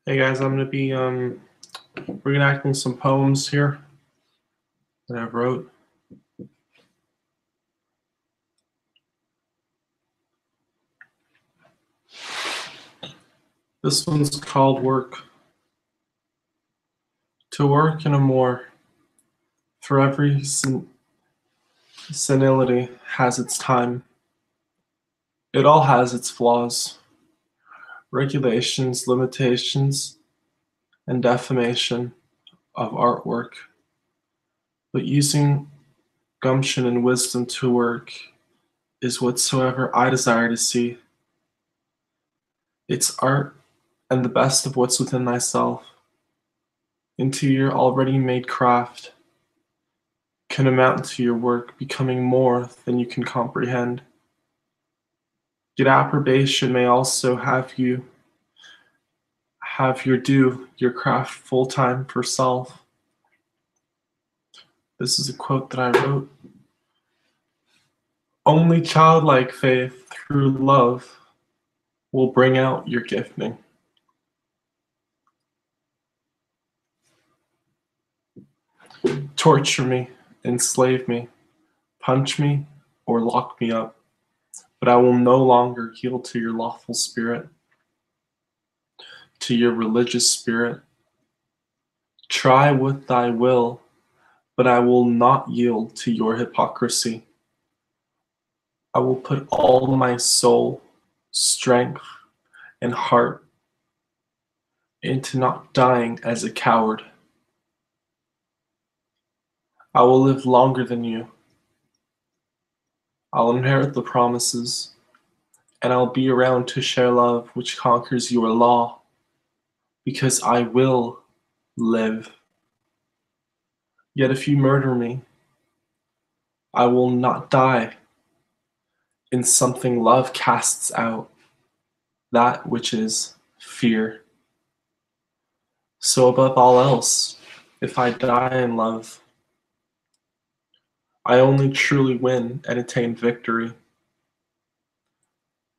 Hey guys, I'm going to be reenacting some poems here that I wrote. This one's called Work. To work in a moor, for every senility has its time. It all has its flaws, regulations, limitations, and defamation of artwork. But using gumption and wisdom to work is whatsoever I desire to see. It's art and the best of what's within thyself into your already made craft can amount to your work becoming more than you can comprehend. Yet approbation may also have your due, your craft full time for self. This is a quote that I wrote. Only childlike faith through love will bring out your gifting. Torture me, enslave me, punch me, or lock me up, but I will no longer yield to your lawful spirit, to your religious spirit. Try with thy will, but I will not yield to your hypocrisy. I will put all my soul, strength, and heart into not dying as a coward. I will live longer than you. I'll inherit the promises, and I'll be around to share love which conquers your law, because I will live. Yet if you murder me, I will not die. In something love casts out, that which is fear. So above all else, if I die in love, I only truly win and attain victory,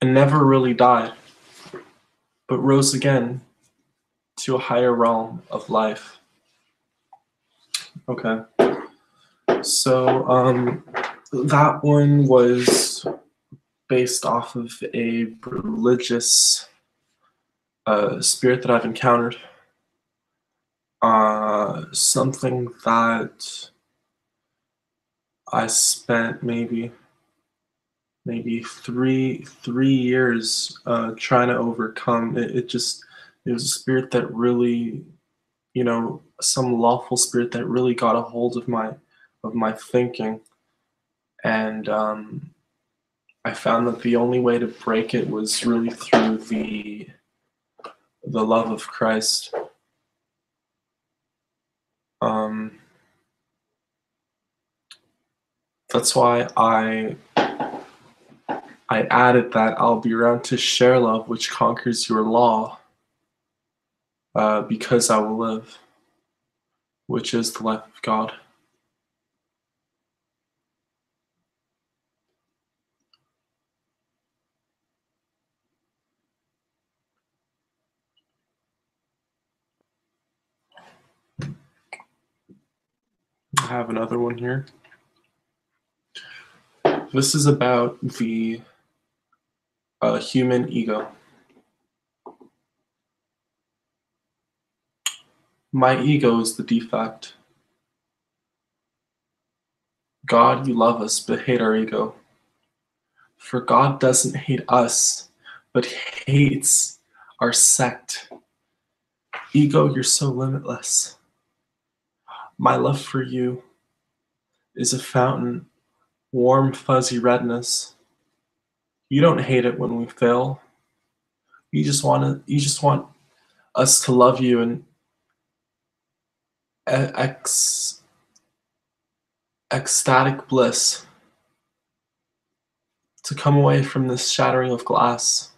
and never really died, but rose again to a higher realm of life. Okay, so that one was based off of a religious spirit that I've encountered. Something that I spent maybe 3 years trying to overcome. It was a spirit that really, some lawful spirit that really got a hold of my thinking, and I found that the only way to break it was really through the love of Christ. That's why I added that I'll be around to share love which conquers your law, because I will live, which is the life of God. I have another one here. This is about the human ego. My ego is the defect. God, you love us, but hate our ego. For God doesn't hate us, but hates our sect. Ego, you're so limitless. My love for you is a fountain, warm, fuzzy redness. You don't hate it when we fail. You just want us to love you and ecstatic bliss, to come away from this shattering of glass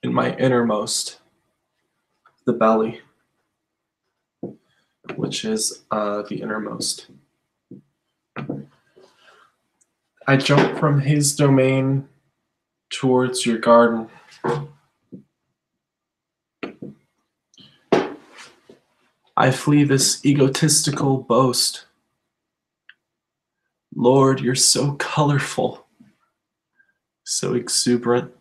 in my innermost, the belly, which is the innermost. I jump from his domain towards your garden. I flee this egotistical boast. Lord, you're so colorful, so exuberant.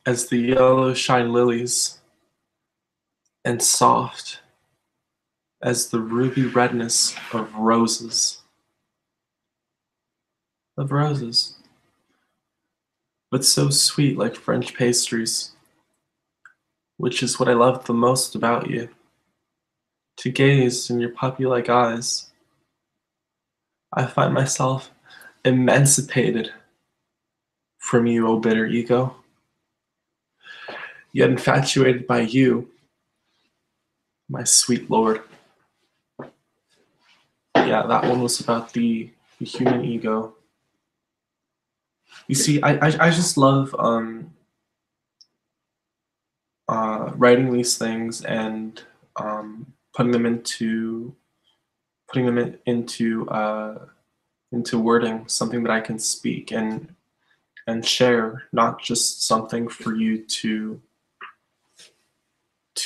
As the yellow shine lilies, and soft as the ruby redness of roses. Of roses. But so sweet like French pastries, which is what I love the most about you. To gaze in your puppy-like eyes, I find myself emancipated from you, O bitter ego, yet infatuated by you, my sweet Lord. Yeah, that one was about the human ego. You see, I just love writing these things and putting them into into wording, something that I can speak and share, not just something for you to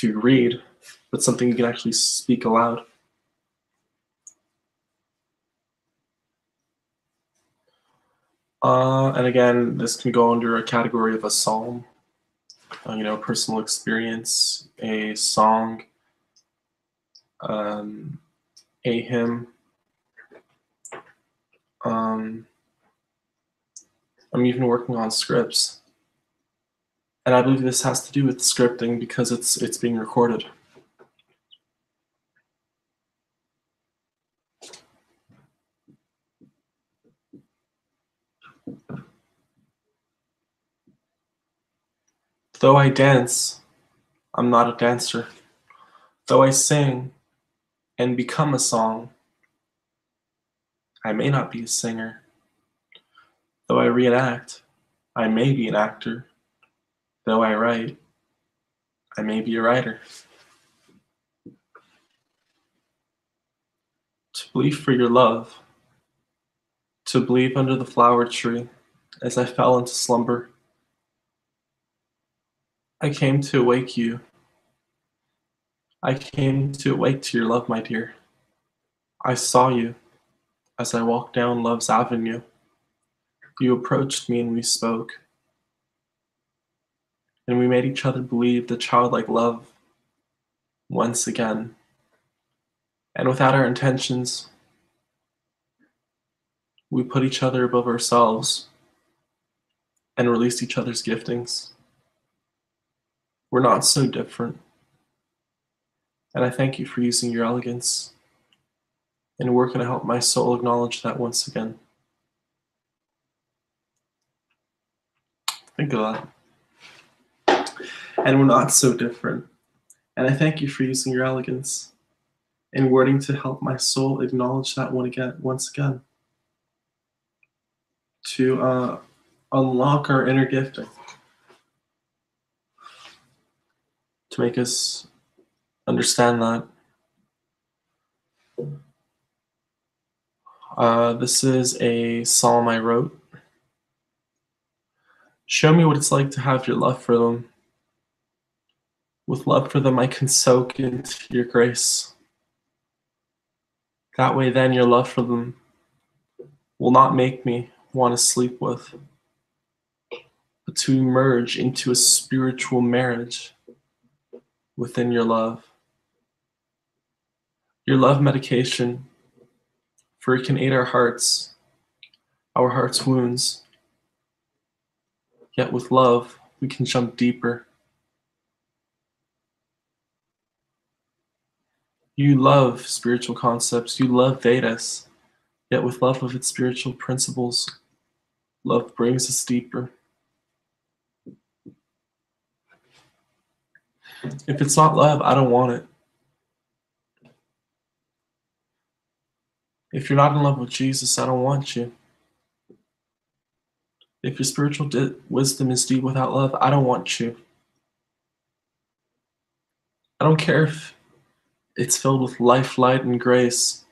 read, but something you can actually speak aloud. And again, this can go under a category of a psalm, personal experience, a song, a hymn. I'm even working on scripts, and I believe this has to do with scripting because it's being recorded. Though I dance, I'm not a dancer. Though I sing and become a song, I may not be a singer. Though I reenact, I may be an actor. Though I write, I may be a writer. To believe for your love, to believe under the flower tree as I fell into slumber, I came to awake you. I came to awake to your love, my dear. I saw you as I walked down love's avenue. You approached me and we spoke. And we made each other believe the childlike love once again. And without our intentions, we put each other above ourselves and released each other's giftings. We're not so different. And I thank you for using your elegance and working to help my soul acknowledge that once again. Think of that. And we're not so different. And I thank you for using your elegance and wording to help my soul acknowledge that once again. To unlock our inner gifting. To make us understand that. This is a psalm I wrote. Show me what it's like to have your love for them. With love for them, I can soak into your grace. That way, then, your love for them will not make me want to sleep with, but to emerge into a spiritual marriage within your love. Your love medication, for it can aid our heart's wounds. Yet with love, we can jump deeper. You love spiritual concepts, you love Vedas, yet with love of its spiritual principles, love brings us deeper. If it's not love, I don't want it. If you're not in love with Jesus, I don't want you. If your spiritual wisdom is deep without love, I don't want you. I don't care if it's filled with life, light, and grace.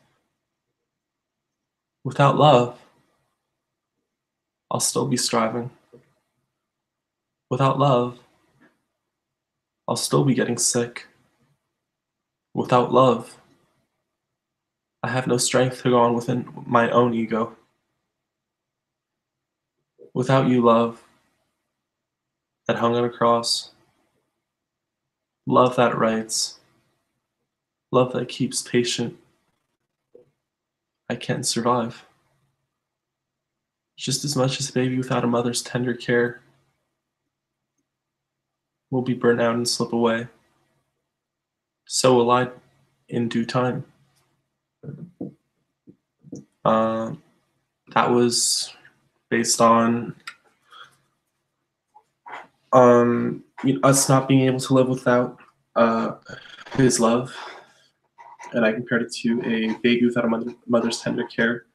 Without love, I'll still be striving. Without love, I'll still be getting sick. Without love, I have no strength to go on within my own ego. Without you, love, that hung on a cross, love that writes, love that keeps patient, I can't survive. Just as much as a baby without a mother's tender care will be burnt out and slip away, so will I in due time. That was based on us not being able to live without his love, and I compared it to a baby without a mother's tender care,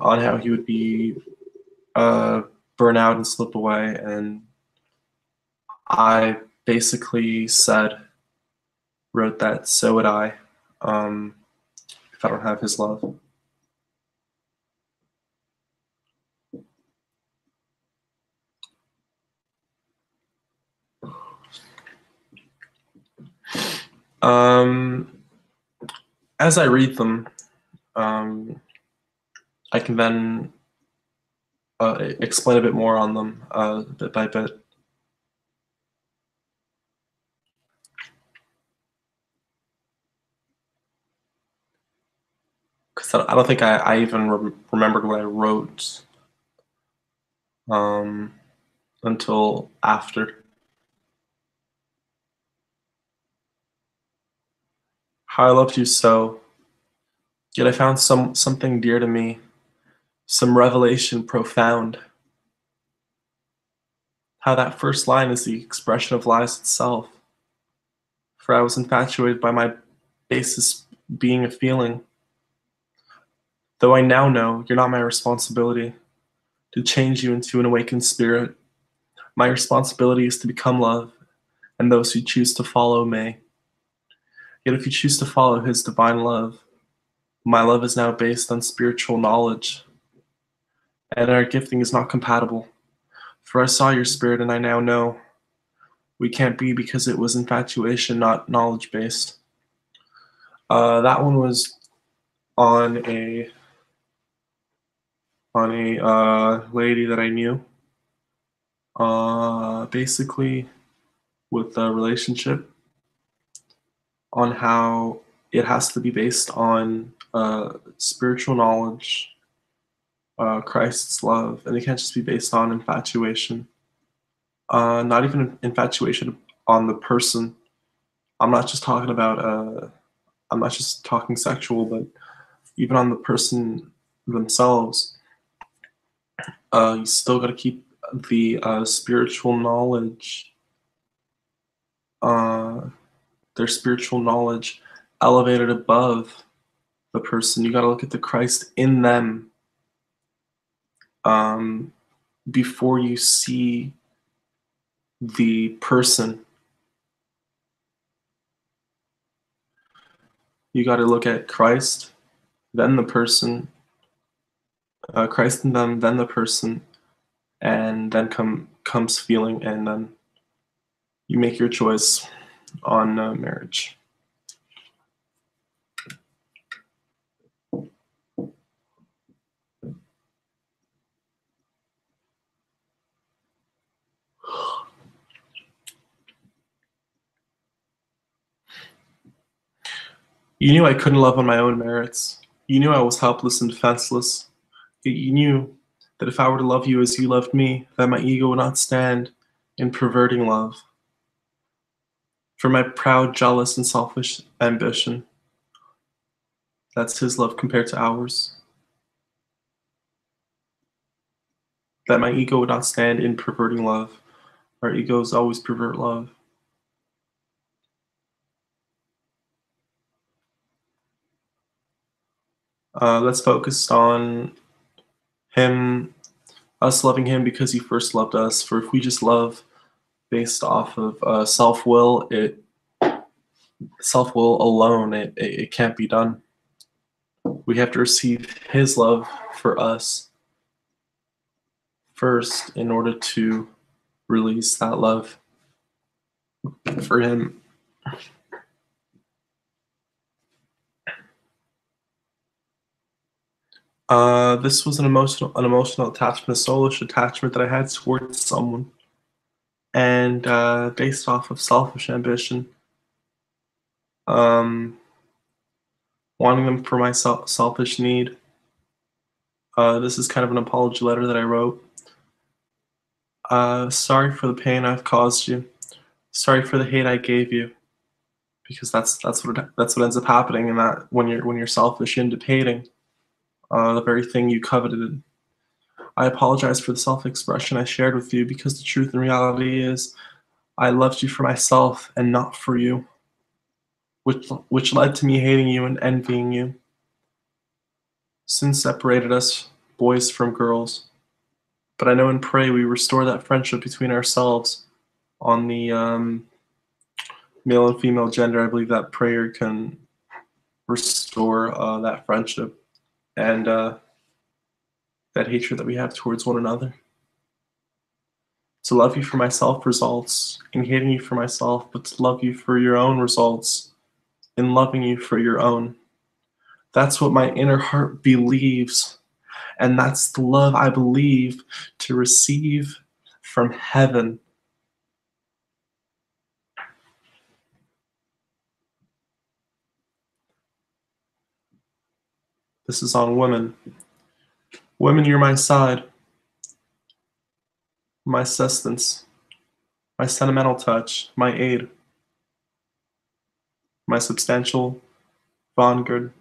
on how he would be burn out and slip away, and I basically wrote that so would I, if I don't have his love. As I read them, I can then explain a bit more on them bit by bit. Because I don't think I even remembered what I wrote until after. How I loved you so, yet I found something dear to me, some revelation profound. How that first line is the expression of lies itself. For I was infatuated by my basis being a feeling. Though I now know you're not my responsibility to change you into an awakened spirit. My responsibility is to become love, and those who choose to follow may. Yet if you choose to follow his divine love, my love is now based on spiritual knowledge, and our gifting is not compatible. For I saw your spirit, and I now know we can't be because it was infatuation, not knowledge-based. That one was on a lady that I knew, basically with a relationship, on how it has to be based on spiritual knowledge, Christ's love, and it can't just be based on infatuation. Not even infatuation on the person. I'm not just talking about, I'm not just talking sexual, but even on the person themselves. You still got to keep the spiritual knowledge, their spiritual knowledge elevated above the person. You got to look at the Christ in them before you see the person. You got to look at Christ, then the person, Christ in them, then the person, and then comes feeling, and then you make your choice on marriage. You knew I couldn't love on my own merits. You knew I was helpless and defenseless. Yet you knew that if I were to love you as you loved me, that my ego would not stand in perverting love. For my proud, jealous, and selfish ambition, that's his love compared to ours. That my ego would not stand in perverting love. Our egos always pervert love. Let's focus on us loving him because he first loved us. For if we just love based off of self-will alone, it can't be done. We have to receive his love for us first in order to release that love. for him. This was an emotional attachment, a soulish attachment that I had towards someone, and based off of selfish ambition, um, wanting them for my selfish need. This is kind of an apology letter that I wrote. Sorry for the pain I've caused you. Sorry for the hate I gave you, because that's what ends up happening, and that when you're selfish into hating the very thing you coveted. I apologize for the self-expression I shared with you, because the truth and reality is I loved you for myself and not for you, which led to me hating you and envying you. Sin separated us, boys from girls. But I know and pray we restore that friendship between ourselves. On the male and female gender, I believe that prayer can restore that friendship and that hatred that we have towards one another. To love you for myself results in hating you for myself, but to love you for your own results in loving you for your own. That's what my inner heart believes, and that's the love I believe to receive from heaven. This is on women. Women, you're my side, my sustenance, my sentimental touch, my aid, my substantial vanguard.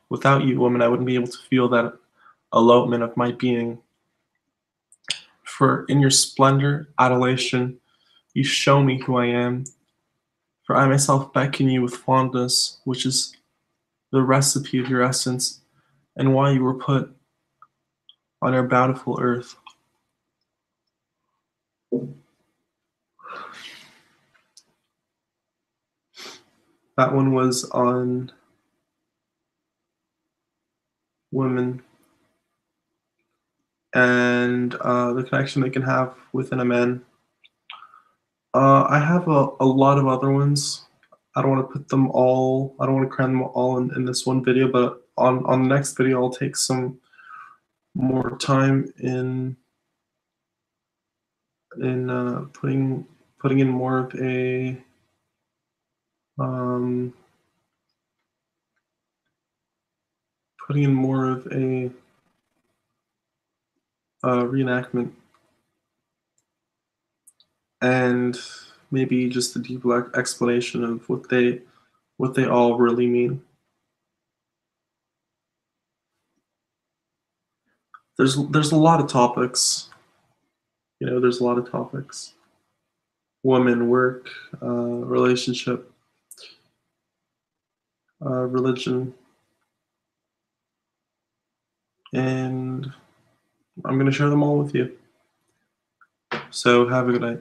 Without you, woman, I wouldn't be able to feel that elopement of my being. For in your splendor, adulation, you show me who I am. For I myself beckon you with fondness, which is the recipe of your essence, and why you were put on our bountiful earth. That one was on women and the connection they can have within a man. I have a lot of other ones. I don't want to put them all, I don't want to cram them all in this one video, but on the next video, I'll take some more time in putting in more of a reenactment, and maybe just a deeper explanation of what they all really mean. There's a lot of topics. There's a lot of topics. Woman, work, relationship, religion, and I'm going to share them all with you. So have a good night.